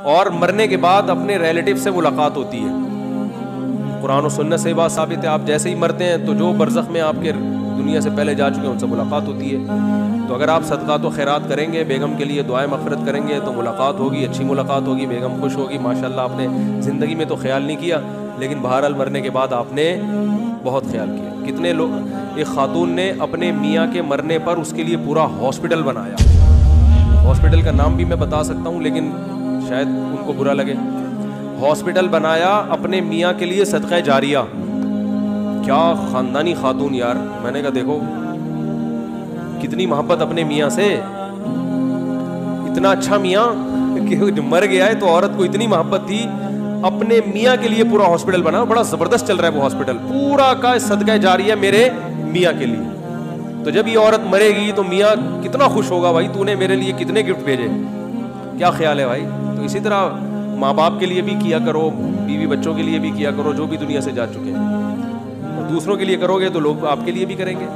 اور مرنے کے بعد اپنے ریلیٹیو سے ملاقات ہوتی ہے. قرآن و سنت سے بات ثابت ہے, آپ جیسے ہی مرتے ہیں تو جو برزخ میں آپ کے دنیا سے پہلے جا چکے ہیں ان سے ملاقات ہوتی ہے. تو اگر آپ صدقات و خیرات کریں گے, بیگم کے لیے دعائیں مغفرت کریں گے تو ملاقات ہوگی, اچھی ملاقات ہوگی, بیگم خوش ہوگی. ماشاءاللہ آپ نے زندگی میں تو خیال نہیں کیا, لیکن بہرحال مرنے کے بعد آپ نے بہت خیال کیا. کتنے لوگ, ایک خاتون نے اپنے میاں کے مرنے پر اس کے لیے پورا ہاسپٹل بنایا. ہاسپٹل کا نام بھی میں بتا سکتا ہوں لیکن شاید ان کو برا لگے. ہاسپٹل بنایا اپنے میاں کے لیے صدقہ جاریہ. کیا خاندانی خاتون یار. میں نے کہا دیکھو کتنی محبت اپنے میاں سے, اتنا اچھا میاں کہ مر گیا ہے تو عورت کو اتنی محبت تھی, اپنے میاں کے لیے پورا ہاسپٹل بنا. بڑا زبردست چل رہا ہے وہ ہاسپٹل, پورا کا صدقہ جاریہ میرے میاں کے لیے. تو جب یہ عورت مرے گی تو میاں کتنا خوش ہوگا, بھائی تو نے میرے لیے کتنے گفٹ بھیجے. کیا خیال ہے بھائی. تو اسی طرح ماں باپ کے لیے بھی کیا کرو, بیوی بچوں کے لیے بھی کیا کرو جو بھی دنیا سے جا چکے ہیں, اور دوسروں کے لیے کرو گے تو لوگ آپ کے لیے بھی کریں گے.